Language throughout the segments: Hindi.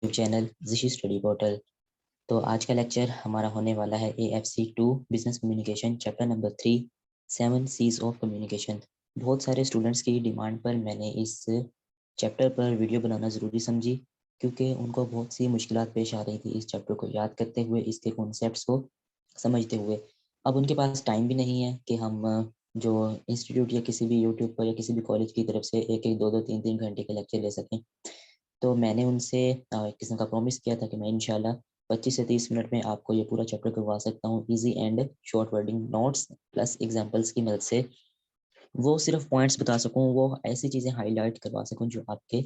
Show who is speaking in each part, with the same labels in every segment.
Speaker 1: Channel जिशी study portal. तो आज का लेक्चर हमारा होने वाला है AFC2 business communication chapter number 3 7 C's of communication. बहुत सारे स्टूडेंट्स की डिमांड पर मैंने इस चैप्टर पर वीडियो बनाना ज़रूरी समझी, क्योंकि उनको बहुत सी मुश्किलात पेश आ रही थी इस चैप्टर को याद करते हुए, इसके कॉन्सेप्ट्स को समझते हुए। अब उनके पास टाइम भी नहीं है कि हम जो इंस्टीट्यूट या किसी भी यूट्यूब पर या किसी भी कॉलेज की तरफ से एक एक दो दो तीन तीन घंटे के लेक्चर ले सकें। तो मैंने उनसे एक किस्म का प्रॉमिस किया था कि मैं इंशाल्लाह 25 से 30 मिनट में आपको ये पूरा चैप्टर करवा सकता हूँ easy and short wording notes plus examples की मदद से। वो सिर्फ पॉइंट्स बता सकूँ, वो ऐसी चीज़ें हाईलाइट करवा सकूँ जो आपके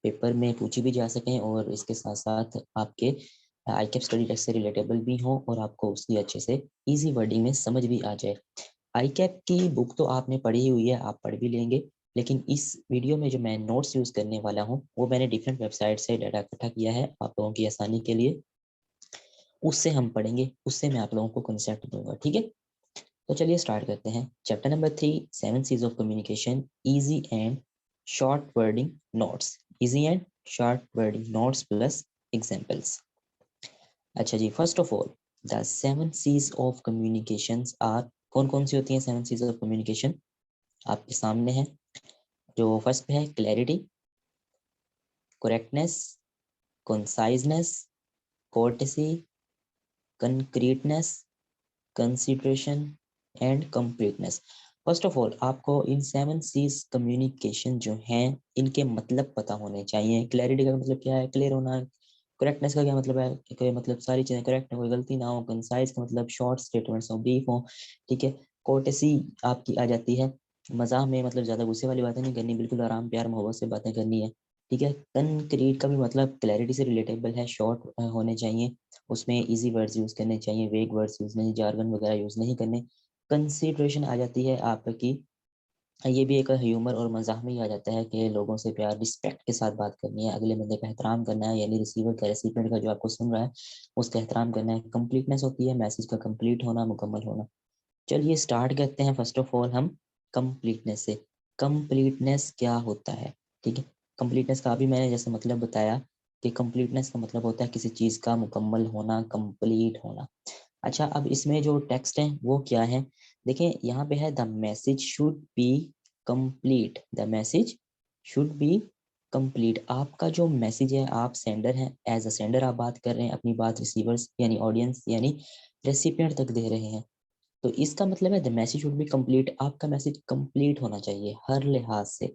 Speaker 1: पेपर में पूछी भी जा सकें और इसके साथ साथ आपके आईकैप स्टडी टेस्ट से रिलेटेबल भी हो और आपको उसकी अच्छे से ईजी वर्डिंग में समझ भी आ जाए। आईकैप की बुक तो आपने पढ़ी हुई है, आप पढ़ भी लेंगे, लेकिन इस वीडियो में जो मैं नोट्स यूज़ करने वाला हूँ वो मैंने डिफरेंट वेबसाइट से डाटा इकट्ठा किया है आप लोगों की आसानी के लिए। उससे हम पढ़ेंगे, उससे मैं आप लोगों को कंसेप्ट दूंगा, ठीक है। तो चलिए स्टार्ट करते हैं। Chapter number 3 7 C's of communication, easy and short wording notes. Easy and short wording notes plus examples. अच्छा जी, first of all the 7 C's of communications are. कौन कौन सी होती हैं 7 C's ऑफ कम्युनिकेशन? आपके सामने है। जो फर्स्ट पे है clarity, correctness, conciseness, courtesy, concreteness, consideration and completeness. First of all आपको इन 7 C's कम्युनिकेशन जो हैं इनके मतलब पता होने चाहिए। क्लैरिटी का मतलब क्या है? क्लियर होना। करेक्टनेस का क्या मतलब है? कि मतलब सारी चीजें करेक्ट हो, कोई गलती ना हो। कंसाइज का मतलब शॉर्ट स्टेटमेंट्स हो, ब्रीफ हो, ठीक है। कोर्टेसी आपकी आ जाती है मजाक में, मतलब ज्यादा गुस्से वाली बातें नहीं करनी, बिल्कुल आराम प्यार मोहब्बत से बातें करनी है, ठीक है। कंक्रीट का भी मतलब क्लैरिटी से रिलेटेबल है, शॉर्ट होने चाहिए, उसमें इजी वर्ड्स यूज करने चाहिए, वेग वर्ड्स यूज नहीं, जार्गन वगैरह यूज नहीं करने। कंसीडरेशन आ जाती है आपकी, ये भी एक ह्यूमर और मजाक में ही आ जाता है कि लोगों से प्यार रिस्पेक्ट के साथ बात करनी है, अगले बंदे का एहतराम करना है, यानी रिसीवर का रेसिपिएंट का जो आपको सुन रहा है उसका एहतराम करना है। कंप्लीटनेस होती है मैसेज का कंप्लीट होना, मुकम्मल होना। चलिए स्टार्ट करते हैं फर्स्ट ऑफ ऑल हम कंप्लीटनेस से। कंप्लीटनेस क्या होता है? ठीक है, कंप्लीटनेस का अभी मैंने जैसे मतलब बताया कि कंप्लीटनेस का मतलब होता है किसी चीज का मुकम्मल होना, कंप्लीट होना। अच्छा, अब इसमें जो टेक्स्ट है वो क्या है? देखें यहाँ पे है the message should B complete. The message should B complete. आपका जो मैसेज है, आप सेंडर हैं, एज अ सेंडर आप बात कर रहे हैं, अपनी बात रिसीवर्स यानी ऑडियंस यानी रेसिपिएंट तक दे रहे हैं। तो इसका मतलब है the message should B complete, आपका मैसेज कंप्लीट होना चाहिए हर लिहाज से।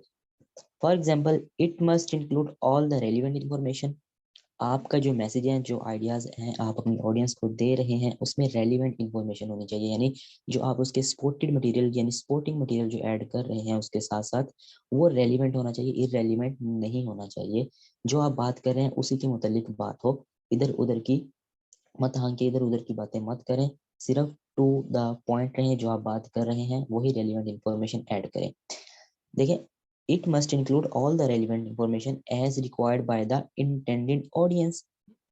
Speaker 1: For example, it must include all the relevant information. आपका जो मैसेज है, जो आइडियाज हैं आप अपनी ऑडियंस को दे रहे हैं, उसमें रेलिवेंट इंफॉर्मेशन होनी चाहिए, यानी जो आप उसके स्पोर्टेड मटेरियल यानी स्पोर्टिंग मटेरियल जो ऐड कर रहे हैं उसके साथ साथ वो रेलिवेंट होना चाहिए, इररेलिवेंट नहीं होना चाहिए। जो आप बात कर रहे हैं उसी के मुतालिक बात हो, इधर उधर की मत हाँके, इधर उधर की बातें मत करें, सिर्फ टू द पॉइंट रहें, जो आप बात कर रहे हैं वही रेलिवेंट इंफॉर्मेशन ऐड करें। देखें, it must include all the relevant information as required by the intended audience.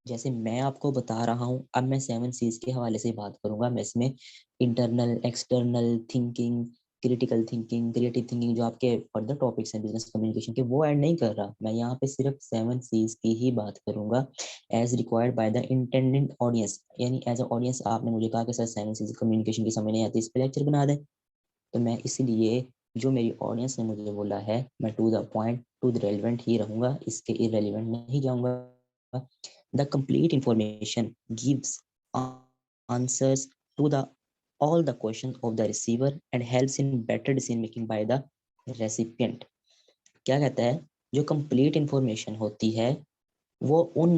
Speaker 1: जैसे मैं आपको बता रहा हूँ, अब मैं 7 C's के हवाले से बात करूंगा। मैं इसमें internal, external thinking, critical thinking, creative thinking, जो आपके फर्दर टॉपिक्स हैं बिजनेस कम्युनिकेशन के, वो ऐड नहीं कर रहा। मैं यहाँ पे सिर्फ 7 C's की ही बात करूंगा as required by the intended audience, यानी एज अ ऑडियंस आपने मुझे कहा कि सर 7 C's कम्युनिकेशन की समझ नहीं आती, इस पर लेक्चर बना दें। तो मैं इसलिए जो मेरी ऑडियंस ने मुझे बोला है मैं to the point, to the relevant ही रहूंगा, इसके इररेलिवेंट नहीं जाऊंगा। The complete information gives answers to the all the questions of the receiver and helps in better decision making by the recipient। क्या कहता है? जो कंप्लीट इंफॉर्मेशन होती है वो उन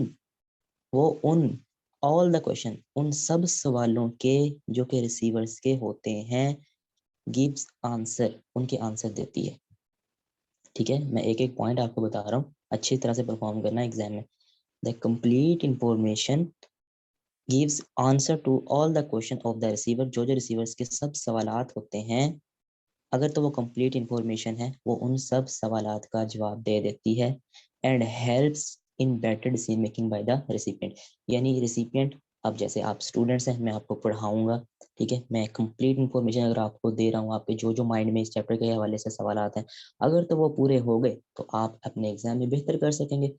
Speaker 1: वो उन ऑल द क्वेश्चन, उन सब सवालों के जो कि रिसीवर्स के होते हैं, गिव्स आंसर, उनके आंसर देती है। ठीक है, मैं एक एक पॉइंट आपको बता रहा हूँ, अच्छी तरह से परफॉर्म करना एग्जाम में। The complete information gives answer to all the question of the receiver. जो जो रिसीवर्स के सब सवालात होते हैं, अगर तो वो कंप्लीट इंफॉर्मेशन है, वो उन सब सवालात का जवाब दे देती है। And helps in better decision making by the recipient, यानी रेसिपिएंट, अब जैसे आप स्टूडेंट्स हैं, मैं आपको पढ़ाऊंगा, ठीक है, मैं कंप्लीट इंफॉर्मेशन अगर आपको दे रहा हूँ, आपके जो जो माइंड में इस चैप्टर के हवाले से सवालात हैं, अगर तो वो पूरे हो गए तो आप अपने एग्जाम में बेहतर कर सकेंगे।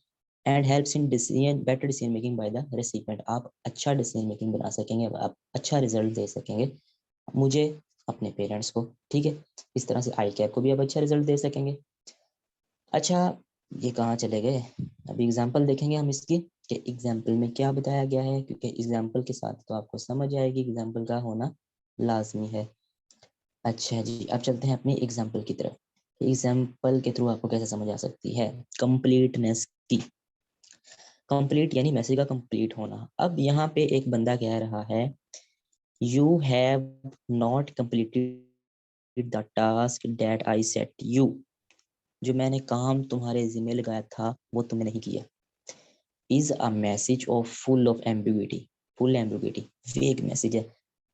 Speaker 1: And helps in decision better decision making by the recipient. आप अच्छा डिसीजन मेकिंग बना सकेंगे, आप अच्छा रिजल्ट दे सकेंगे मुझे, अपने पेरेंट्स को, ठीक है। इस तरह से आई कैप को भी आप अच्छा रिजल्ट दे सकेंगे। अच्छा, ये कहाँ चले गए? अभी एग्जाम्पल देखेंगे हम इसकी कि एग्जाम्पल में क्या बताया गया है, क्योंकि एग्जाम्पल के साथ तो आपको समझ आएगी, एग्जाम्पल का होना लाजमी है। अच्छा जी, अब चलते हैं अपनी एग्जाम्पल की तरफ। एग्जाम्पल के थ्रू आपको कैसे समझ आ सकती है कंप्लीटनेस की। कंप्लीट यानी मैसेज का कंप्लीट होना। अब यहाँ पे एक बंदा कह रहा है you have not completed the task that I set you. जो मैंने काम तुम्हारे जिम्मे लगाया था वो तुमने नहीं किया। Is a message of full of ambiguity. Full ambiguity, वेग मैसेज है।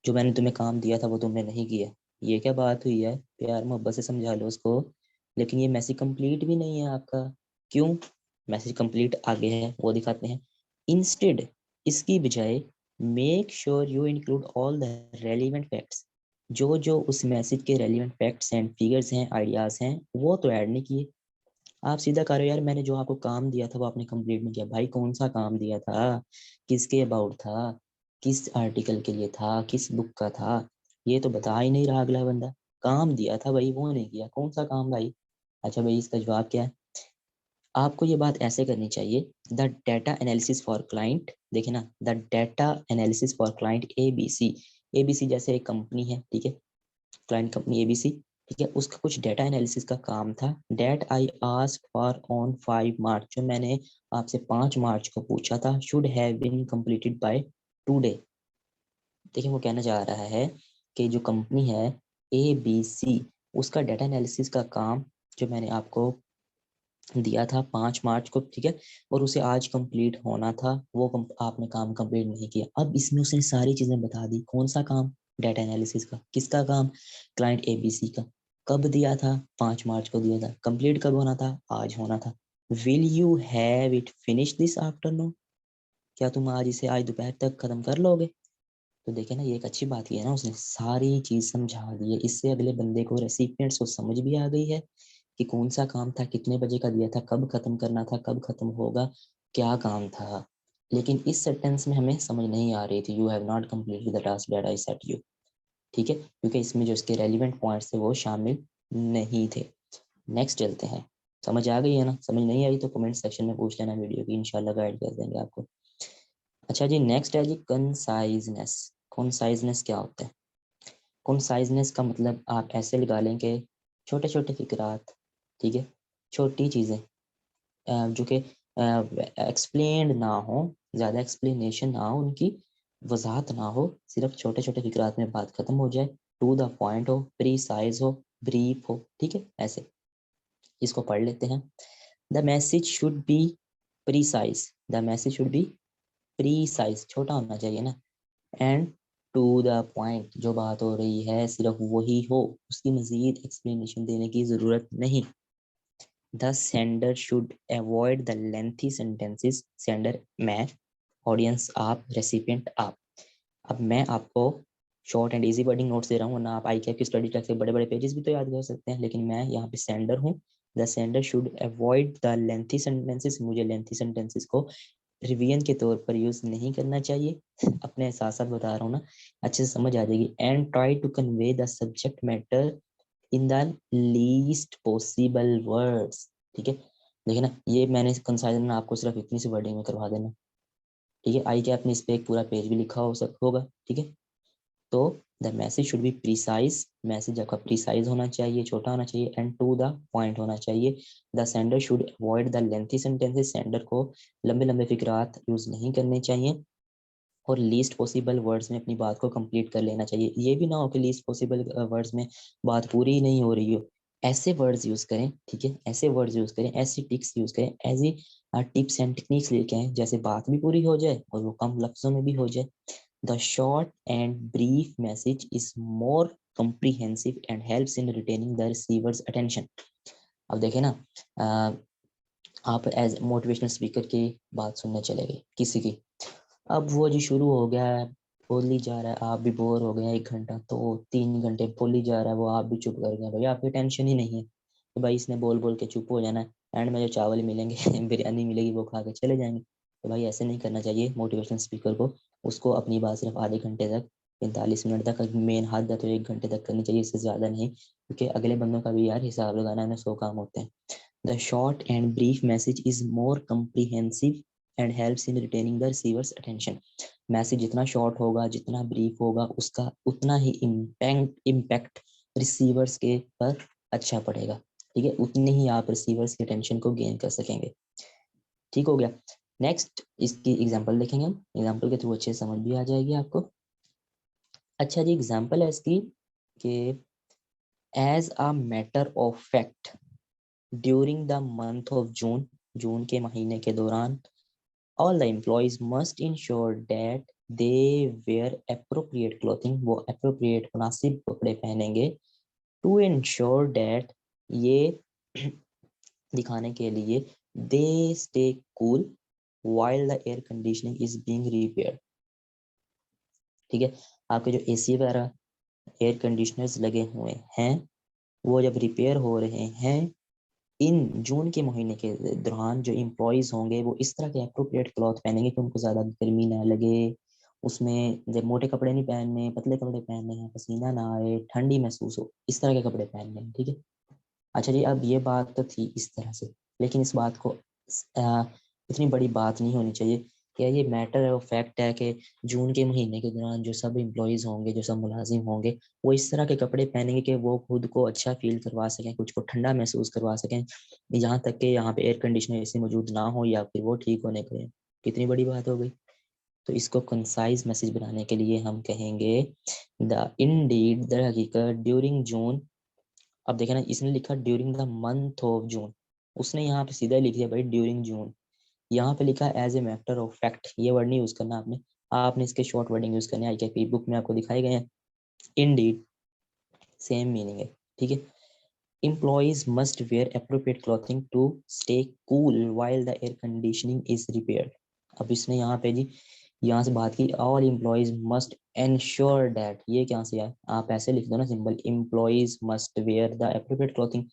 Speaker 1: जो मैंने तुम्हें काम दिया था वो तुमने नहीं किया। ये क्या बात हुई है? प्यार मोहब्बत से समझा लो उसको। लेकिन ये मैसेज कंप्लीट भी नहीं है आपका। क्यों? मैसेज कंप्लीट आगे है, वो दिखाते हैं। इंस्टेड, इसकी बजाय, make sure you include all the relevant facts. जो जो उस मैसेज के रेलिवेंट फैक्ट्स एंड फिगर्स हैं, आइडियाज हैं, वो तो ऐड नहीं किए। आप सीधा करो यार, मैंने जो आपको काम दिया था वो आपने कंप्लीट नहीं किया। भाई कौन सा काम दिया था, किसके अबाउट था, किस आर्टिकल के लिए था, किस बुक का था, ये तो बता ही नहीं रहा अगला बंदा। काम दिया था भाई, वो नहीं किया, कौन सा काम भाई? अच्छा भाई, इसका जवाब क्या है? आपको ये बात ऐसे करनी चाहिए, the data analysis for client, देखे ना, the data analysis for client ABC. ABC जैसे एक कंपनी है, ठीक है, क्लाइंट कंपनी एबीसी, ठीक है, उसका कुछ डेटा एनालिसिस का काम था। That I ask for on 5 March, जो मैंने आपसे 5 मार्च को पूछा था, should have been completed by today. देखिए वो कहना चाह रहा है कि जो कंपनी है ए बी सी, उसका डेटा एनालिसिस का काम जो मैंने आपको दिया था 5 मार्च को, ठीक है, और उसे आज कंप्लीट होना था, वो आपने काम कंप्लीट नहीं किया। अब इसमें उसने सारी चीजें बता दी। कौन सा काम? डेटा एनालिसिस का। किसका काम? क्लाइंट एबीसी का। कब दिया था? 5 मार्च को दिया था। कंप्लीट कब होना था? आज होना था। Will you have it finish this afternoon? क्या तुम आज इसे आज दोपहर तक खत्म कर लोगे? तो देखे ना, ये एक अच्छी बात की है ना, उसने सारी चीज समझा दी है। इससे अगले बंदे को, रेसिपिएंट्स को समझ भी आ गई है कि कौन सा काम था, कितने बजे का दिया था, कब खत्म करना था, कब खत्म होगा, क्या काम था। लेकिन इस सेंटेंस में हमें समझ नहीं आ रही थी, you have not completed the task that I set you, ठीक है, क्योंकि इसमें जो इसके रेलिवेंट पॉइंट्स थे वो शामिल नहीं थे। नेक्स्ट चलते हैं। समझ आ गई है ना? समझ नहीं आई तो कमेंट सेक्शन में पूछ लेना, वीडियो की इंशाल्लाह गाइड कर देंगे आपको। अच्छा जी, नेक्स्ट है जी कंसाइजनेस। कंसाइजनेस क्या होता है? कंसाइजनेस का मतलब आप ऐसे लगा लें कि छोटे छोटे फिक्रात, ठीक है, छोटी चीज़ें जो कि एक्सप्लेन ना हो, ज़्यादा एक्सप्लेनेशन ना हो, उनकी वजाहत ना हो, सिर्फ छोटे छोटे फिक्रात में बात खत्म हो जाए, टू द पॉइंट हो, प्रीसाइज हो, ब्रीफ हो, ठीक है, ऐसे। इसको पढ़ लेते हैं। The message should B precise. The message should B precise, छोटा होना चाहिए ना, एंड टू द पॉइंट, जो बात हो रही है सिर्फ वही हो, उसकी मजीद एक्सप्लेनेशन देने की जरूरत नहीं। The sender should avoid the lengthy sentences. Sender मैं, ऑडियंस आप, रेसिपिएंट आप। अब मैं आपको short and easy wording notes दे रहा हूँ, ना आप आई कैप की स्टडी ट्रैक से बड़े बड़े पेजेस भी तो याद कर सकते हैं, लेकिन मैं यहाँ पे सेंडर हूँ। The sender should avoid the lengthy sentences. मुझे लेंथी सेंटेंसेस को रिवीजन के तौर पर यूज नहीं करना चाहिए। अपने साथ साथ बता रहा हूँ ना, अच्छे से समझ आ जाएगी। And try to convey the subject matter in the least possible words, ठीक है। देखिए ना, ये मैंने कंसाइजन में आपको सिर्फ इतनी सी वर्डिंग में करवा देना, ठीक है। आई क्या आपने इस पे एक पूरा पेज भी लिखा हो होगा, ठीक है। तो the message should be precise, message आपका प्रिसाइज होना चाहिए, छोटा होना चाहिए, एंड टू द पॉइंट होना चाहिए। The sender should avoid the lengthy sentences. Sender को लंबे लंबे फिक्रात यूज नहीं करने चाहिए, और लीस्ट पॉसिबल वर्ड्स में अपनी बात को कंप्लीट कर लेना चाहिए। ये भी ना हो कि लीस्ट पॉसिबल वर्ड्स में बात पूरी ही नहीं हो रही हो। ऐसे वर्ड्स यूज करें, ठीक है, ऐसे वर्ड्स यूज करें, ऐसी टिक्स यूज करें, ऐसी टिप्स एंड टेक्निक्स लेके आए जैसे बात भी पूरी हो जाए और वो कम लफ्जों में भी हो जाए। The short and brief message is more comprehensive and helps in retaining the receiver's attention। अब देखें ना, आप एज मोटिवेशनल स्पीकर की बात सुनने चले गए किसी की, अब वो जी शुरू हो गया है, बोल ही जा रहा है, आप भी बोर हो गए हैं, 1 घंटा तो 3 घंटे बोल ही जा रहा है, वो आप भी चुप कर गए, भाई आपकी टेंशन ही नहीं है तो भाई इसने बोल बोल के चुप हो जाना है। एंड में जो चावल मिलेंगे बिरयानी मिलेगी वो खा के चले जाएंगे। तो भाई ऐसे नहीं करना चाहिए मोटिवेशनल स्पीकर को। उसको अपनी बात सिर्फ आधे घंटे तक, 45 मिनट तक, मेन हाथ जाते हुए 1 घंटे तक करनी चाहिए, इससे ज़्यादा नहीं, क्योंकि अगले बंदों का भी यार हिसाब लगाना है ना, 100 काम होते हैं। The short and brief message is more comprehensive and helps in retaining the receiver's attention. Message जितना शॉर्ट होगा, जितना ब्रीफ होगा, उसका उतना ही इम्पैक्ट रिसीवर्स के पर अच्छा पड़ेगा। ठीक है, उतनी ही आप रिसीवर्स की अटेंशन को गेन कर सकेंगे। ठीक हो गया। नेक्स्ट इसकी एग्जांपल देखेंगे हम, एग्जांपल के थ्रू अच्छे समझ भी आ जाएगी आपको। अच्छा जी, एग्जांपल है इसकी कि as a matter of fact during the month of June, जून के महीने के दौरान, all the employees must ensure that they wear appropriate clothing, वो appropriate मुनासिब कपड़े पहनेंगे, to ensure that, ये दिखाने के लिए, they stay cool while the air conditioning is being repaired। ठीक है, आपके जो एसी वगैरह एयर कंडीशनर्स लगे हुए हैं वो जब रिपेयर हो रहे हैं इन जून के महीने के दौरान, जो एम्प्लॉयज होंगे वो इस तरह के अप्रोप्रिएट क्लॉथ पहनेंगे कि उनको ज़्यादा गर्मी ना लगे, उसमें जब मोटे कपड़े नहीं पहनने, पतले कपड़े पहनने हैं, पसीना ना आए, ठंडी महसूस हो, इस तरह के कपड़े पहनने हैं। ठीक है। अच्छा जी, अब ये बात तो थी इस तरह से, लेकिन इस बात को इतनी बड़ी बात नहीं होनी चाहिए। क्या ये मैटर ऑफ फैक्ट है कि जून के महीने के दौरान जो सब एम्प्लॉयज़ होंगे, जो सब मुलाजिम होंगे, वो इस तरह के कपड़े पहनेंगे कि वो खुद को अच्छा फील करवा सकें, कुछ को ठंडा महसूस करवा सकें, यहाँ तक कि यहाँ पे एयर कंडीशनर ऐसे मौजूद ना हो या फिर वो ठीक होने के। कितनी बड़ी बात हो गई। तो इसको कंसाइज मैसेज बनाने के लिए हम कहेंगे द इंडीड, द हकीकत, ड्यूरिंग जून। अब देखे ना, इसने लिखा ड्यूरिंग द मंथ ऑफ जून, उसने यहाँ पे सीधा लिख दिया भाई ड्यूरिंग जून। यहाँ पे लिखा as a matter of fact, ये वर्ड नहीं यूज करना आपने, आपने इसके शॉर्ट वर्डिंग यूज करने हैं, आई बुक में आपको दिखाए गए हैं। इंडीड सेम मीनिंग है। ठीक है। Employees must wear appropriate clothing to stay cool while the air conditioning is repaired। अब इसने यहाँ पे जी, यहाँ से बात की all employees must ensure that, ये क्या से आया, आप ऐसे लिख दो ना simple, employees must wear the appropriate clothing।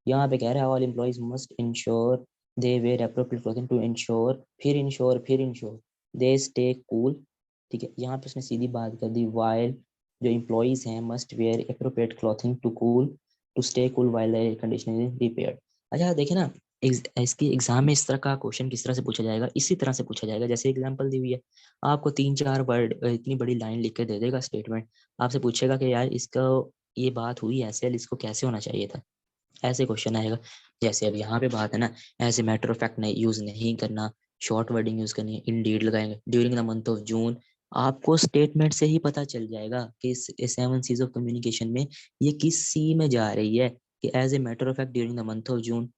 Speaker 1: यहाँ पे कह रहा है all employees must ensure they wear appropriate clothing to ensure, फिर ensure they stay cool। ठीक है, यहाँ पे उसने सीधी बात कर दी, while जो employees हैं must wear appropriate clothing to cool, to stay cool while the air conditioner is repaired. अच्छा देखिए ना, इसकी एग्जाम में इस तरह का क्वेश्चन किस तरह से पूछा जाएगा, इसी तरह से पूछा जाएगा जैसे एग्जांपल दी हुई है। आपको 3-4 वर्ड, इतनी बड़ी लाइन लिख के दे देगा स्टेटमेंट, आपसे पूछेगा कि यार इसका ये बात हुई ऐसे, इसको कैसे होना चाहिए था, ऐसे क्वेश्चन आएगा। जैसे अब यहाँ पे बात है ना, ऐसे मैटर ऑफ फैक्ट नहीं यूज नहीं करना, शॉर्ट वर्डिंग यूज करनी है, इंडीड लगाएंगे, ड्यूरिंग द मंथ ऑफ जून। आपको स्टेटमेंट से ही पता चल जाएगा कि इस 7 सीज ऑफ कम्युनिकेशन में ये किस सी में जा रही है, कि as a matter of fact during the month of June.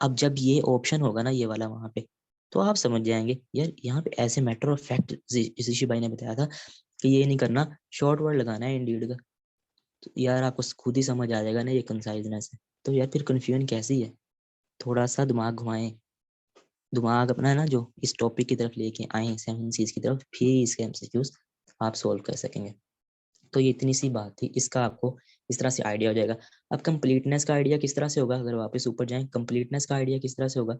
Speaker 1: अब जब ये ऑप्शन होगा ना, ये वाला वहां पे, तो आप समझ जाएंगे यार यहाँ पे ऐसे मैटर ऑफ फैक्ट, ऋषि भाई ने बताया था कि ये नहीं करना, शॉर्ट वर्ड लगाना है इंडीड का। तो यार आपको खुद ही समझ आ जाएगा ना ये कंसाइजनेस है। तो यार फिर कन्फ्यूजन कैसी है, थोड़ा सा दिमाग घुमाएं, दिमाग अपना है ना जो इस टॉपिक की तरफ लेके आए 7 सीज की तरफ, फिर इसके एमसीक्यूज आप सोल्व कर सकेंगे। तो ये इतनी सी बात थी, इसका आपको इस तरह से आइडिया हो जाएगा। अब कंप्लीटनेस का आइडिया किस तरह से होगा, अगर वापस ऊपर जाएं, कंप्लीटनेस का आइडिया किस तरह से होगा,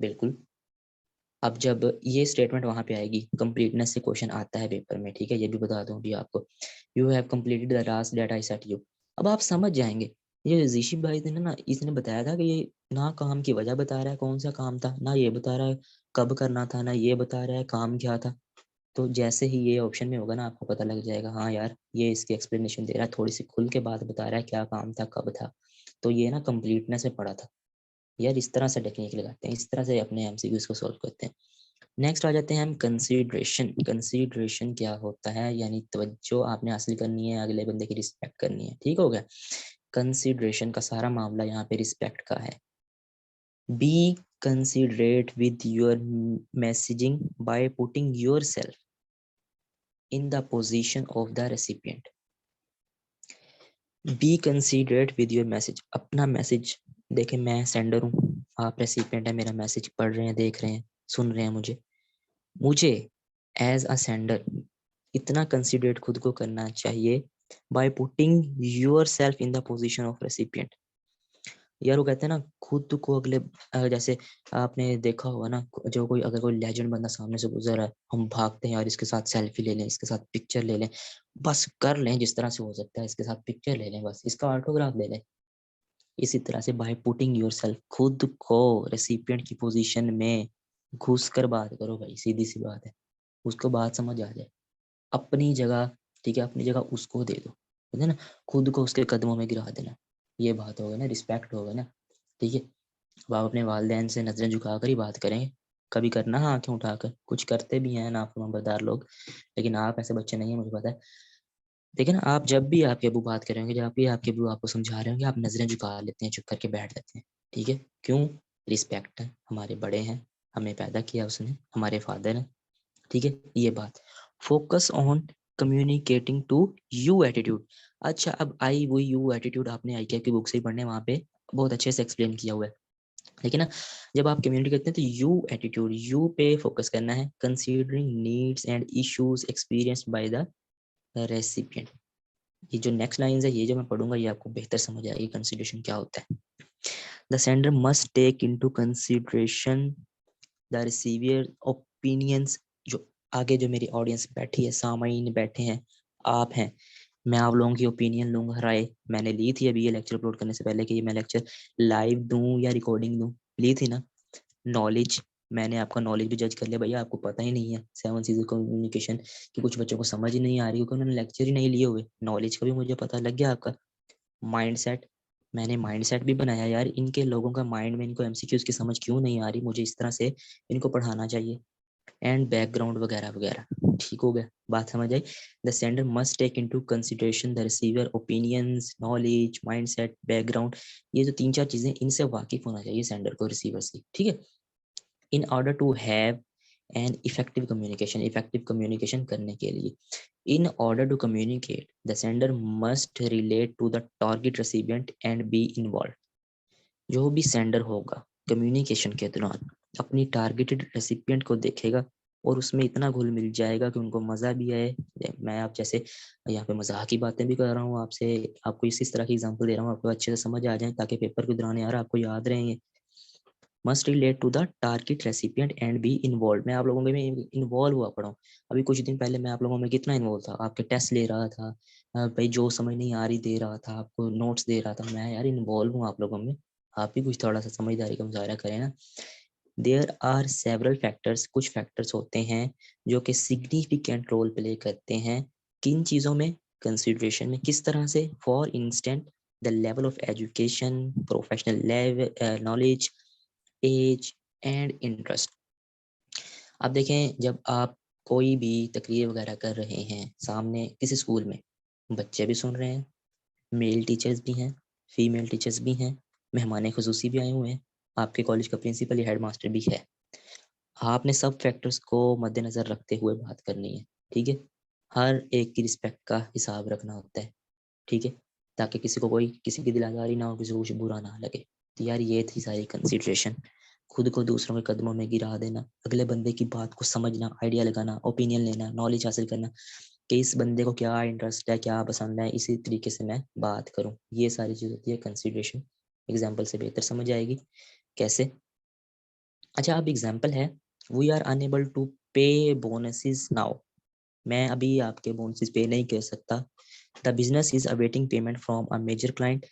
Speaker 1: बिल्कुल, अब जब ये स्टेटमेंट वहां पे आएगी, कंप्लीटनेस से क्वेश्चन आता है पेपर में, ठीक है, ये भी बता दूं अभी आपको, you have completed the task that I set you. अब आप समझ जाएंगे, ये ऋषि भाई ने ना, इसने बताया था कि ये ना काम की वजह बता रहा है, कौन सा काम था ना, ये बता रहा है कब करना था ना, ये बता रहा है काम क्या था। तो जैसे ही ये ऑप्शन में होगा ना, आपको पता लग जाएगा, हाँ यार ये इसकी एक्सप्लेनेशन दे रहा है, थोड़ी सी खुल के बात बता रहा है, क्या काम था कब था। तो ये ना कंप्लीटनेस में पड़ा था। यार इस तरह से टेक्निक लगाते हैं, इस तरह से अपने एमसीक्यूज को सॉल्व करते हैं। नेक्स्ट आ जाते हैं हम कंसीडरेशन। कंसीडरेशन क्या होता है, यानी तवज्जो आपने हासिल करनी है, अगले बंदे की रिस्पेक्ट करनी है। ठीक हो गया। कंसीडरेशन का सारा मामला यहाँ पे रिस्पेक्ट का है। Be considerate with your messaging by putting yourself in the position of the recipient. Be considerate with your message, अपना मैसेज देखे, मैं सेंडर हूँ, आप रेसिपिएंट है, मेरा मैसेज पढ़ रहे हैं, देख रहे हैं, सुन रहे हैं, मुझे एज अ सेंडर इतना कंसिडरेट खुद को करना चाहिए bye putting yourself in the position of recipient. यार वो कहते हैं ना खुद को अगले जैसे आपने देखा होगा ना, जो कोई अगर कोई लेजेंड बंदा सामने से गुजर रहा है, हम भागते हैं यार इसके साथ सेल्फी ले लें, इसके साथ पिक्चर ले लें, बस कर लें जिस तरह से हो सकता है, इसके साथ पिक्चर ले लें, बस इसका ऑटोग्राफ ले लें। इसी तरह से बाय पुटिंग योरसेल्फ, खुद को रेसिपिएंट की पोजीशन में घुस कर बात करो भाई, सीधी सी बात है, उसको बात समझ आ जाए, अपनी जगह, ठीक है, अपनी जगह उसको दे दो, है ना, खुद को उसके कदमों में गिरा देना, ये बात हो गई ना, रिस्पेक्ट हो गई ना, ठीक है। अब आप अपने वालिदैन से नजरें झुका कर ही बात करेंगे, कभी करना है आंखें उठाकर, कुछ करते भी हैं नाफरमानदार लोग, लेकिन आप ऐसे बच्चे नहीं है, मुझे पता है। देखिए ना, आप जब भी आपके अबू बात करेंगे, जब भी आपके अबू आपको समझा रहे होंगे, आप नजरें झुका लेते हैं, चुप करके बैठ जाते हैं, ठीक है, क्यों? रिस्पेक्ट है, हमारे बड़े हैं, हमें पैदा किया उसने, हमारे फादर हैं, ठीक है, ये बात। Focus on communicating to you attitude. अच्छा, अब आई वो यू एटीट्यूड आपने आईकिया की बुक से ही पढ़ने, वहां पे बहुत अच्छे से एक्सप्लेन किया हुआ है, लेकिन ना जब आप कम्युनिकेट करते हैं तो यू एटीट्यूड, यू पे फोकस करना है, considering needs and issues experienced by the recipient. ये जो नेक्स्ट लाइन है, ये जो मैं पढ़ूंगा, ये आपको बेहतर समझ आएगी कंसिडरेशन क्या होता है। The sender must take into consideration the receiver opinions. जो आगे जो मेरी ऑडियंस बैठी है, सामाइन बैठे हैं, आप हैं, मैं आप लोगों की ओपिनियन लूंगा, राय मैंने ली थी अभी ये लेक्चर अपलोड करने से पहले कि ये मैं लेक्चर लाइव दूं या रिकॉर्डिंग दूं, ली थी ना। नॉलेज, मैंने आपका नॉलेज भी जज कर लिया, भैया आपको पता ही नहीं है 7 चीज़ कम्युनिकेशन की, कुछ बच्चों को समझ ही नहीं आ रही क्योंकि उन्होंने लेक्चर ही नहीं लिए हुए, नॉलेज का भी मुझे पता लग गया आपका। माइंडसेट, मैंने माइंडसेट भी बनाया यार, इनके लोगों का माइंड में इनको एमसीक्यूज की समझ क्यों नहीं आ रही, मुझे इस तरह से इनको पढ़ाना चाहिए, एंड बैकग्राउंड वगैरह वगैरह, ठीक हो गया, बात समझ आई। The sender must take into consideration the receiver opinions, knowledge, mindset, background, ये जो 3-4 चीजें, इनसे वाकिफ होना चाहिए सेंडर को, रिसीवर से, ठीक है, in order to have an effective communication करने के लिए। In order to communicate the sender must relate to the target recipient and be involve. जो भी सेंडर होगा कम्युनिकेशन के दौरान अपनी टारगेटेड रेसिपिएंट को देखेगा और उसमें इतना घुल मिल जाएगा कि उनको मजा भी आए। मैं आप जैसे यहाँ पे मजाक की बातें भी कर रहा हूँ आपसे, आपको इस तरह की एग्जांपल दे रहा हूँ, आपको अच्छे से समझ आ जाए ताकि पेपर के दौरान यार आपको याद रहेंगे। Must relate to the target recipient and be involve. मैं आप लोगों में इन्वॉल्व हुआ पड़ा हूँ। अभी कुछ दिन पहले मैं आप लोगों में कितना इन्वॉल्व था, आपके टेस्ट ले रहा था, भाई जो समझ नहीं आ रही दे रहा था, आपको नोट्स दे रहा था, मैं यार इन्वॉल्व हूँ आप लोगों में। आप भी कुछ थोड़ा सा समझदारी का मुजाहरा करें ना। देयर आर सेवरल फैक्टर्स, कुछ फैक्टर्स होते हैं जो कि सिग्निफिकेंट रोल प्ले करते हैं किन चीज़ों में, कंसिडरेशन में, किस तरह से, for instant the level of education, professional level knowledge, age and interest. अब देखें, जब आप कोई भी तकरीर वगैरह कर रहे हैं सामने किसी स्कूल में, बच्चे भी सुन रहे हैं, मेल टीचर्स भी हैं, फीमेल टीचर्स भी हैं, मेहमान खुसूसी भी आए हुए हैं, आपके कॉलेज का प्रिंसिपल या हेड मास्टर भी है। आपने सब फैक्टर्स को मद्देनजर रखते हुए बात करनी है, ठीक है, हर एक की रिस्पेक्ट का हिसाब रखना होता है, ठीक है, ताकि किसी को कोई किसी की दिल आज़ारी ना हो, किसी को कुछ बुरा ना लगे। तो यार ये थी सारी कंसिडरेशन, खुद को दूसरों के कदमों में गिरा देना, अगले बंदे की बात को समझना, आइडिया लगाना, ओपिनियन लेना, नॉलेज हासिल करना कि इस बंदे को क्या इंटरेस्ट है, क्या पसंद है, इसी तरीके से मैं बात करूं, ये सारी चीज़ होती है कंसिडरेशन। एग्जाम्पल से बेहतर समझ आएगी कैसे। अच्छा, अब एग्जाम्पल है, we are unable to pay bonuses now. मैं अभी आपके बोनसेस पे नहीं कर सकता। The business is awaiting payment from a major client,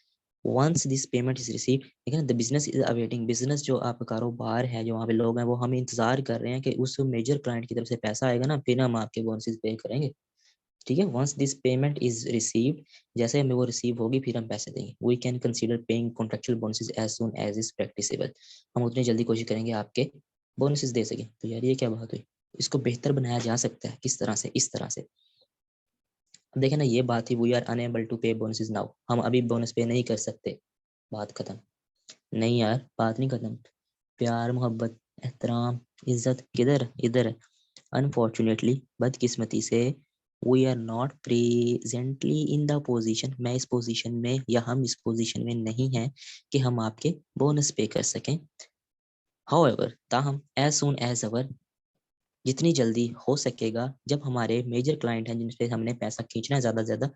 Speaker 1: once this payment is receive. ठीक है, the business is awaiting, business जो आपका कारोबार है, जो वहाँ पे लोग हैं, वो हमें इंतजार कर रहे हैं कि उस मेजर क्लाइंट की तरफ से पैसा आएगा ना, फिर हम आपके बोनसेस पे करेंगे, ठीक है। Once this payment is received, जैसे हमें वो रिसीव होगी फिर हम पैसे देंगे। We can consider paying contractual bonuses as soon as is practicable. हम उतनी जल्दी कोशिश करेंगे आपके बोनसेस दे सकें। तो यार ये क्या बात हुई, इसको बेहतर बनाया जा सकता है किस तरह से, इस तरह से। अब देखें ना, ये बात ही, we are unable to pay bonuses now, हम अभी बोनस पे नहीं कर सकते, बात खत्म। नहीं यार, बात नहीं खत्म, प्यार मोहब्बत एहतराम इज्जत किधर, इधर है। अनफॉर्चुनेटली, बदकिस्मती से, we are not presently in the position, मैं इस पोजीशन में या हम इस पोजीशन में नहीं हैं कि हम आपके बोनस पे कर सकें। हाउएवर, ताहम, एज सून एज अवर, जितनी जल्दी हो सकेगा, जब हमारे मेजर क्लाइंट हैं जिन पे हमने पैसा खींचना है ज़्यादा से ज़्यादा,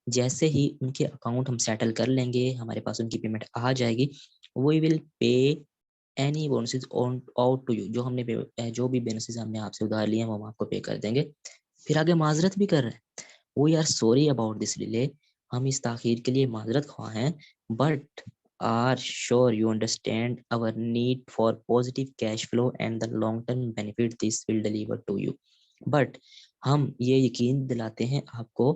Speaker 1: जैसे ही उनके अकाउंट हम सेटल कर लेंगे, हमारे पास उनकी पेमेंट आ जाएगी, we will pay any bonuses on out to you, जो हमने जो भी बोनसेस हमने आपसे उधार लिए हैं वो हम आपको पे कर देंगे। फिर आगे माजरत भी कर रहे हैं, we are sorry about this delay, हम इस ताखीर के लिए माजरत ख्वाह हैं, but are sure you understand our need for positive cash flow and the long term benefit this will deliver to you. But हम ये यकीन दिलाते हैं आपको,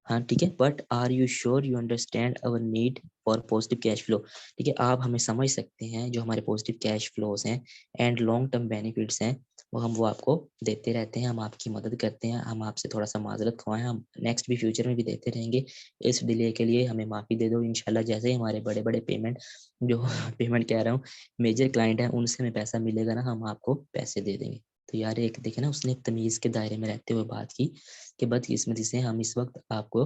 Speaker 1: हाँ ठीक है, but are you sure you understand our need for positive cash flow, ठीक है, आप हमें समझ सकते हैं जो हमारे पॉजिटिव कैश फ्लोज हैं एंड लॉन्ग टर्म बेनिफिट्स हैं वो आपको देते रहते हैं, हम आपकी मदद करते हैं, हम आपसे थोड़ा सा माजरत ख्वाह हैं, हम नेक्स्ट भी फ्यूचर में भी देते रहेंगे, इस डिले के लिए हमें माफ़ी दे दो इंशाल्लाह। जैसे ही हमारे बड़े बड़े पेमेंट जो पेमेंट कह रहा हूँ मेजर क्लाइंट हैं उनसे हमें पैसा मिलेगा ना, हम आपको पैसे दे देंगे। तो यार एक देखे ना, उसने एक तमीज़ के दायरे में रहते हुए बात की कि बदकिस्मती से हम इस वक्त आपको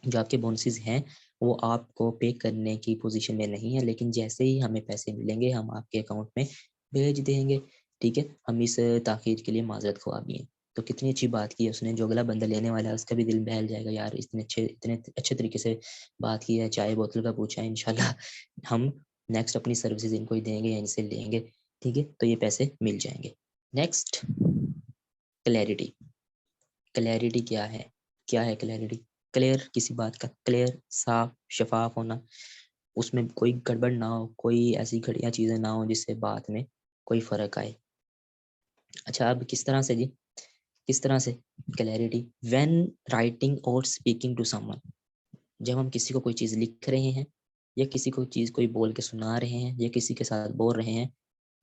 Speaker 1: जो आपके बोनसेस हैं वो आपको पे करने की पोजीशन में नहीं है, लेकिन जैसे ही हमें पैसे मिलेंगे हम आपके अकाउंट में भेज देंगे, ठीक है, हम इस ताखीर के लिए माजरत ख्वाह भी हैं। तो कितनी अच्छी बात की है उसने, जो अगला बंदा लेने वाला है उसका भी दिल बहल जाएगा, यार इतने अच्छे तरीके से बात की है, चाय बोतल का पूछा है, इंशाल्लाह हम नेक्स्ट अपनी सर्विसेज इनको ही देंगे या इनसे लेंगे, ठीक है, तो ये पैसे मिल जाएंगे। Next, clarity. क्लैरिटी क्या है क्लैरिटी? क्लियर, किसी बात का क्लियर, साफ शफाफ होना, उसमें कोई गड़बड़ ना हो, कोई ऐसी घटिया चीज़ें ना हो जिससे बात में कोई फ़र्क आए। अच्छा, अब किस तरह से जी, किस तरह से क्लैरिटी? व्हेन राइटिंग और स्पीकिंग टू समवन, जब हम किसी को कोई चीज़ लिख रहे हैं या किसी को चीज़ कोई बोल के सुना रहे हैं या किसी के साथ बोल रहे हैं,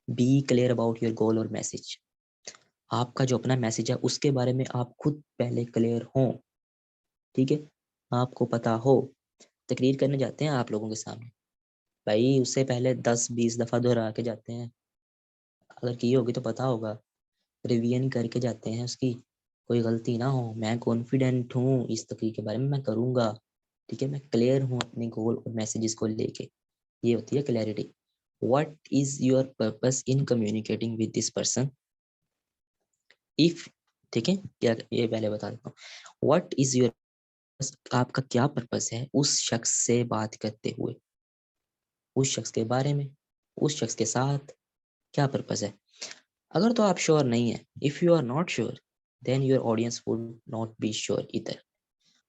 Speaker 1: be clear about your goal और मैसेज। आपका जो अपना मैसेज है उसके बारे में आप खुद पहले क्लियर हों, ठीक है, आपको पता हो। तकरीर करने जाते हैं आप लोगों के सामने, भाई उससे पहले 10-20 दफ़ा दोहरा के जाते हैं, अगर की होगी तो पता होगा, रिवीजन करके जाते हैं उसकी, कोई गलती ना हो। मैं कॉन्फिडेंट हूँ इस तकरीर के बारे में, मैं करूँगा, ठीक है, मैं क्लियर हूँ अपने गोल और मैसेजेस को लेके, ये होती है clarity. What is your purpose in communicating with this person if, ठीक है, क्या ये पहले बता देता हूँ, व्हाट इज योर, आपका क्या पर्पस है उस शख्स से बात करते हुए, उस शख्स के बारे में, उस शख्स के साथ क्या पर्पस है। अगर तो आप श्योर नहीं है, if you are not sure then your audience would not be sure इधर।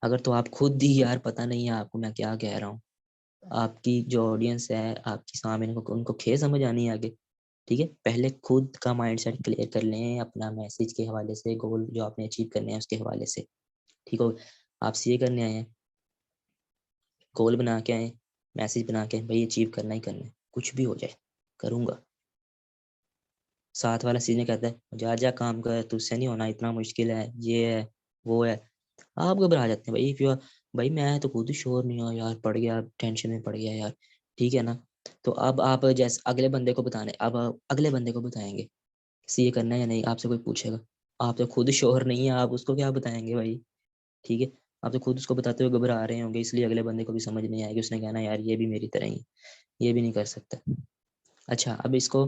Speaker 1: अगर तो आप खुद ही यार पता नहीं है आपको मैं क्या कह रहा हूँ, आपकी जो ऑडियंस है आपकी सामने उनको खे समझ आनी है आगे, ठीक है, पहले खुद का माइंडसेट क्लियर कर लें अपना मैसेज के हवाले से, गोल जो आपने अचीव करने हैं उसके हवाले से, ठीक हो। आप सीए करने आए हैं, गोल बना के आए, मैसेज बना के भाई अचीव करना ही करना है, कुछ भी हो जाए करूँगा। साथ वाला सीधे कहता है जा जा काम कर, तुझसे नहीं होना, इतना मुश्किल है, ये है वो है, आप घबरा जाते हैं भाई। फिर भाई मैं तो खुद श्योर नहीं हूँ यार, पड़ गया टेंशन में पड़ गया यार, ठीक है ना। तो अब आप जैसे अगले बंदे को बताने, अब अगले बंदे को बताएंगे सीए करना है या नहीं, आपसे कोई पूछेगा, आप तो खुद श्योर नहीं है, आप उसको क्या बताएंगे भाई, ठीक है, आप तो खुद उसको बताते हुए घबरा रहे होंगे, इसलिए अगले बंदे को भी समझ नहीं आएगी, उसने कहना यार ये भी मेरी तरह ही है, ये भी नहीं कर सकता। अच्छा, अब इसको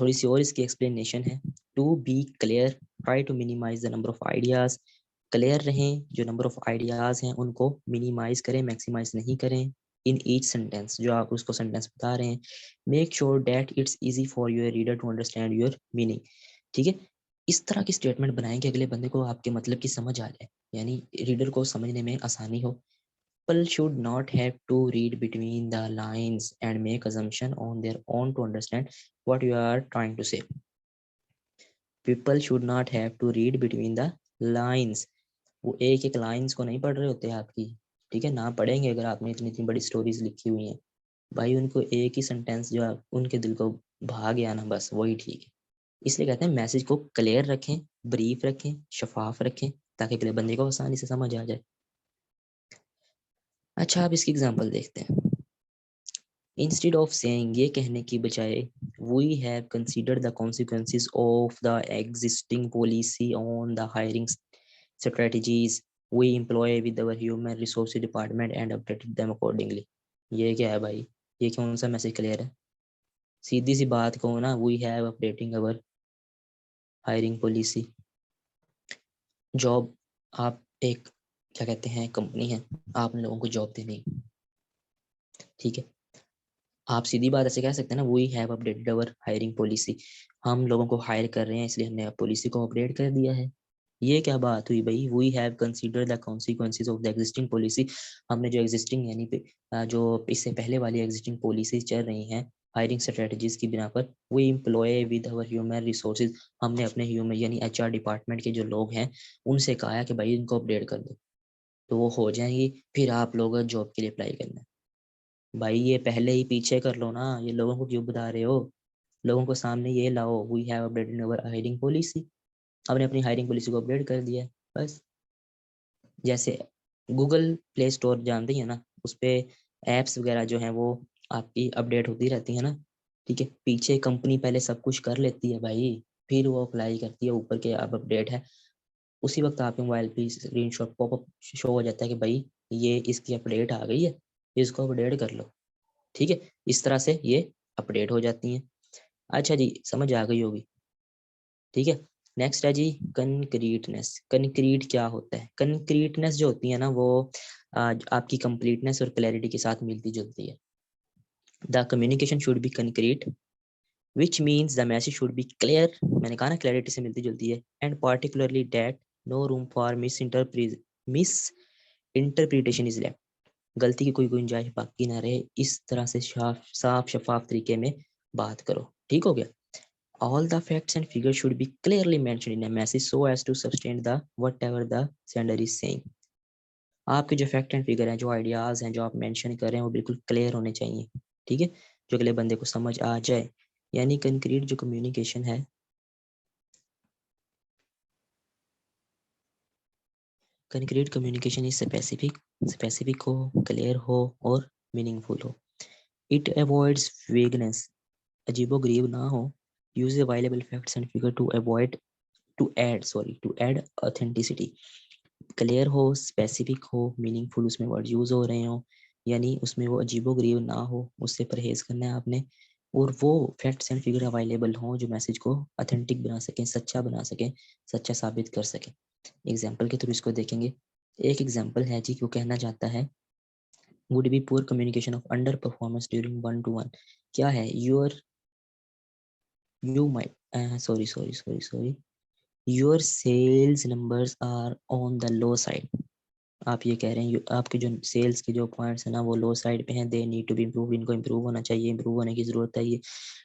Speaker 1: थोड़ी सी और इसकी एक्सप्लेनेशन है। To be clear, try to minimize the number of ideas, clear रहें, जो नंबर ऑफ आइडियाज हैं उनको मिनिमाइज करें, मैक्सिमाइज नहीं करें इन ईच सेंटेंस, जो आप उसको सेंटेंस बता रहे हैं। Make sure that it's easy for your reader to understand your meaning, ठीक है, इस तरह की स्टेटमेंट बनाएं कि अगले बंदे को आपके मतलब की समझ आ जाए, यानी रीडर को समझने में आसानी हो। People should not have to read between the lines and make assumption on their own to understand what you are trying to say. People should not have to read between the lines. वो एक एक लाइंस को नहीं पढ़ रहे होते आपकी, ठीक है, ना पढ़ेंगे अगर आपने इतनी इतनी बड़ी स्टोरीज लिखी हुई हैं, भाई उनको एक ही सेंटेंस जो आप उनके दिल को भा गया ना, बस वही ठीक है। इसलिए कहते हैं मैसेज को क्लियर रखें, ब्रीफ रखें, शफाफ रखें, ताकि अगले बंदे को आसानी से समझ आ जाए। अच्छा, आप इसकी एग्जांपल देखते हैं। इंस्टेड ऑफ सेइंग, ये कहने की बजाय, we have considered the consequences of the existing policy on the hiring strategies we employ with our human resource department and updated them accordingly. ये क्या है भाई, ये कौन सा मैसेज क्लियर है? सीधी सी बात कहो ना, we have updating our hiring policy. Job, आप एक क्या कहते हैं कंपनी है, आपने लोगों को जॉब देनी, ठीक है, आप सीधी बात ऐसे कह सकते हैं ना, we have updated our hiring policy, हम लोगों को हायर कर रहे हैं इसलिए हमने पॉलिसी को अपडेट कर दिया है। ये क्या बात हुई भाई, we have consider the consequences of the existing policy, हमने जो एग्जिस्टिंग यानी जो इससे पहले वाली एग्जिस्टिंग पॉलिसीज चल रही हैं हायरिंग स्ट्रेटजीज की बिना पर, we employ with our human resources, हमने अपने ह्यूमन यानी एचआर डिपार्टमेंट के जो लोग हैं उनसे कहा है कि भाई इनको अपडेट कर दो, तो वो हो जाएंगी, फिर आप लोग जॉब के लिए अप्लाई करना। भाई ये पहले ही पीछे कर लो ना, ये लोगों को क्यों बता रहे हो, लोगों को सामने ये लाओ, we have updated our hiring policy, आपने अपनी हायरिंग पॉलिसी को अपडेट कर दिया है बस। जैसे गूगल प्ले स्टोर जानते ही है ना, उस पे एप्स वगैरह जो हैं वो आपकी अपडेट होती रहती है ना, ठीक है, पीछे कंपनी पहले सब कुछ कर लेती है भाई, फिर वो अप्लाई करती है ऊपर के अब अपडेट है, उसी वक्त आपके मोबाइल पे स्क्रीनशॉट पॉपअप शो हो जाता है कि भाई ये इसकी अपडेट आ गई है, इसको अपडेट कर लो, ठीक है, इस तरह से ये अपडेट हो जाती हैं। अच्छा जी, समझ आ गई होगी, ठीक है। नेक्स्ट है जी कंक्रीटनेस। कंक्रीट क्या होता है, कंक्रीटनेस जो होती है ना वो आपकी कंप्लीटनेस और क्लैरिटी के साथ मिलती जुलती है। The communication should be concrete which means the message should be clear, मैंने कहा ना क्लैरिटी से मिलती जुलती है, and particularly that no room for misinterpretation is left, गलती की कोई गुंजाइश बाकी ना रहे, इस तरह से साफ शफाफ तरीके में बात करो, ठीक हो गया। All the facts and figures should be clearly mentioned in a message so as to sustain the whatever the sender is saying. आपके जो फैक्ट एंड फिगर हैं, जो आइडियाज हैं, जो आप मेंशन कर रहे हैं वो बिल्कुल क्लियर होने चाहिए, ठीक है, जो अगले बंदे को समझ आ जाए। यानी कंक्रीट जो कम्युनिकेशन है, concrete communication is specific, specific हो, क्लियर हो और मीनिंगफुल हो। इट अवॉइड्स वेगनेस, अजीबोगरीब ना हो, use available facts and figure to add authenticity, clear हो, स्पेसिफिक हो, मीनिंगफुल उसमें वर्ड यूज हो रहे हो, यानी उसमें वो अजीबो गरीब ना हो, उससे परहेज करना है आपने, और वो फैक्ट्स एंड फिगर अवेलेबल हों जो मैसेज को ऑथेंटिक बना सकें, सच्चा बना सकें, सच्चा साबित कर सकें। एग्जाम्पल के थ्रू इसको देखेंगे। एक एग्जाम्पल है जी, वो कहना चाहता है would be poor communication of underperformance during 1-to-1, क्या है, you might sorry sorry sorry sorry your sales numbers are on the low side, आप ये कह रहे हैं आपके जो सेल्स के जो पॉइंट्स है ना वो लो साइड पे हैं, they need to be improve, इनको इम्प्रूव होना चाहिए, इम्प्रूव होने की जरूरत है ये,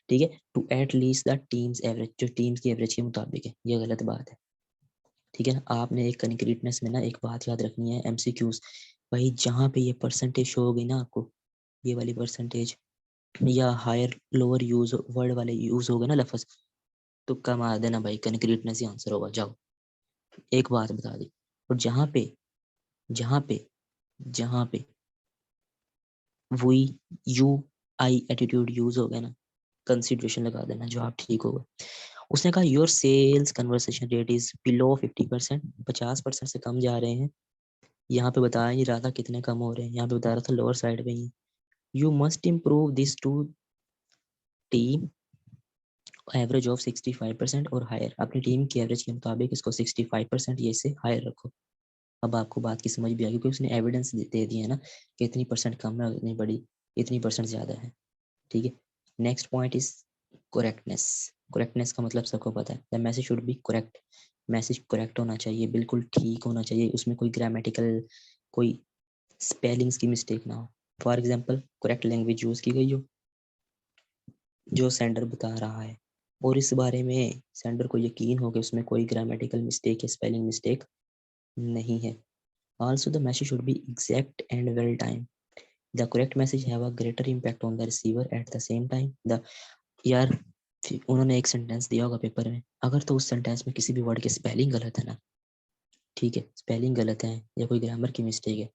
Speaker 1: ठीक है, to at least the teams average, जो टीम्स की एवरेज के मुताबिक है, ये गलत बात है, ठीक है ना। आपने एक कंक्रीटनेस में ना एक बात याद रखनी है, एमसीक्यूज, भाई जहाँ पे ये परसेंटेज शो होगी ना आपको, ये वाली परसेंटेज या हायर लोअर यूज वर्ड वाले यूज हो गए ना लफ्ज, तुक्का मार देना भाई, कंक्रीटनेस ही आंसर होगा, जाओ एक बात बता दी। और जहाँ पे जहाँ पे we you I attitude use हो गया ना, कंसिडरेशन लगा देना, जो आप ठीक होगा। उसने कहा your sales conversation rate is below 50%, 50% से कम जा रहे हैं, यहाँ पे बताया नहीं रहा था कितने कम हो रहे हैं, यहाँ पे बता रहा था लोअर साइड पे ही। You must improve this to team average of 65% or higher, अपनी टीम की एवरेज के मुताबिक इसको 65% ये से हायर रखो। अब आपको बात की समझ भी आ गई, क्योंकि उसने एविडेंस दे दिया है ना कि इतनी परसेंट कम है, इतनी बड़ी, इतनी परसेंट ज्यादा है, ठीक है। Next point is correctness. Correctness का मतलब सबको पता है, the message should B correct, message correct होना चाहिए, बिल्कुल ठीक होना चाहिए, उसमें कोई ग्रामेटिकल, कोई स्पेलिंग्स की मिस्टेक ना हो। For example correct language use की गई हो जो सेंडर बता रहा है, और इस बारे में सेंडर को यकीन हो कि उसमें कोई ग्रामेटिकल मिस्टेक या स्पेलिंग मिस्टेक नहीं है। Also the message should be exact and well time, the correct message have a greater impact on the receiver at the same time. The यार उन्होंने एक सेंटेंस दिया होगा पेपर में, अगर तो उस सेंटेंस में किसी भी वर्ड की स्पेलिंग गलत है ना, ठीक है, स्पेलिंग गलत है या कोई ग्रामर की मिस्टेक है,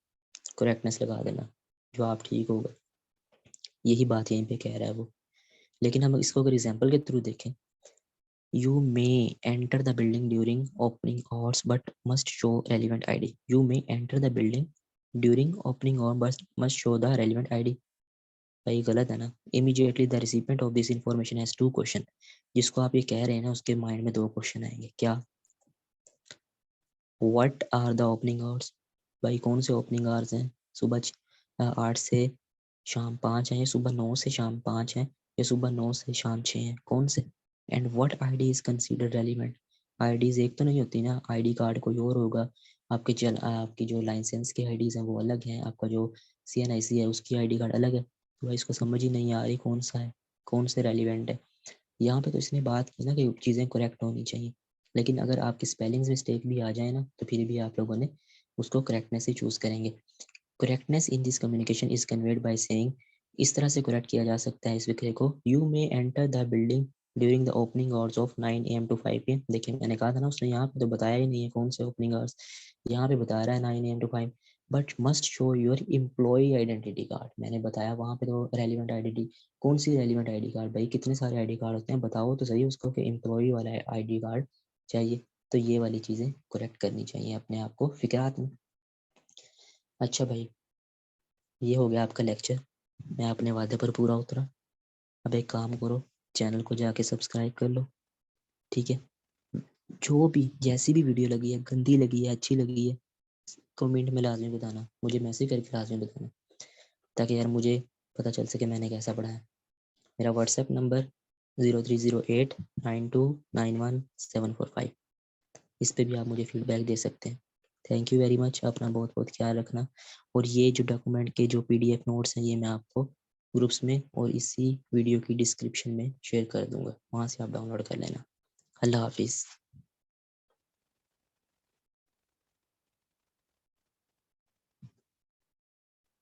Speaker 1: करेक्टनेस लगा देना, जो आप ठीक होगा, यही बात यहीं पे कह रहा है वो। लेकिन हम इसको अगर एग्जाम्पल के थ्रू देखें, you may enter the building during opening hours but must show relevant ID, you may enter the building during opening hour but must show the relevant ID, भाई गलत है ना। Immediately the recipient of this information has to question, जिसको आप ये कह रहे हैं ना उसके माइंड में दो क्वेश्चन आएंगे, क्या, what are the opening hours, भाई कौन से ओपनिंग आवर्स हैं, सुबह 8 से शाम 5 है, या सुबह 9 से शाम 5 है, या सुबह 9 से शाम 6 है, कौन से? And what ID is considered relevant? IDs एक तो नहीं होती ना, आईडी कार्ड कोई और होगा, आपकी जो लाइसेंस की आईडीज हैं वो अलग हैं, आपका जो सीएनआईसी है उसकी आईडी कार्ड अलग है। तो भाई इसको समझ ही नहीं आ रही कौन सा है, कौन से रेलिवेंट है। यहाँ पे तो इसने बात की ना कि चीज़ें करेक्ट होनी चाहिए, लेकिन अगर आपकी स्पेलिंग्स मिस्टेक भी आ जाए ना तो फिर भी आप लोगों ने उसको करेक्टनेस ही चूज़ करेंगे। Correctness in this communication is conveyed by saying, इस तरह से करेक्ट किया जा सकता है इस विषय को, you may enter the building during the opening hours of 9 AM to 5 PM। देखिए मैंने कहा था ना, उसने यहाँ पे तो बताया ही नहीं है कौन से ओपनिंग आवर्स, यहाँ पे बता रहा है 9 AM to 5, but must show your employ identity card. मैंने बताया वहाँ पे तो रेलिवेंट आइडेंटिटी, कौन सी रेलिवेंट आईडी कार्ड भाई, कितने सारे आईडी कार्ड होते हैं, बताओ तो सही उसको कि एम्प्लॉय वाला आईडी कार्ड चाहिए। तो ये वाली चीज़ें करेक्ट करनी चाहिए अपने आप को फिक्रात में। अच्छा भाई, ये हो गया आपका लेक्चर, मैं अपने वादे पर पूरा उतरा। अब एक काम करो, चैनल को जाके सब्सक्राइब कर लो, ठीक है? जो भी जैसी भी वीडियो लगी है, गंदी लगी है, अच्छी लगी है, कमेंट में लाजमी बताना, मुझे मैसेज करके लाजमी बताना, ताकि यार मुझे पता चल सके मैंने कैसा पढ़ा है। मेरा व्हाट्सएप नंबर 0308929175, इस पे भी आप मुझे फीडबैक दे सकते हैं। थैंक यू वेरी मच, अपना बहुत बहुत ख्याल रखना। और ये जो डॉक्यूमेंट के जो PDF नोट्स हैं ये मैं आपको ग्रुप्स में और इसी वीडियो की डिस्क्रिप्शन में शेयर कर दूंगा, वहाँ से आप डाउनलोड कर लेना। अल्लाह हाफिज़।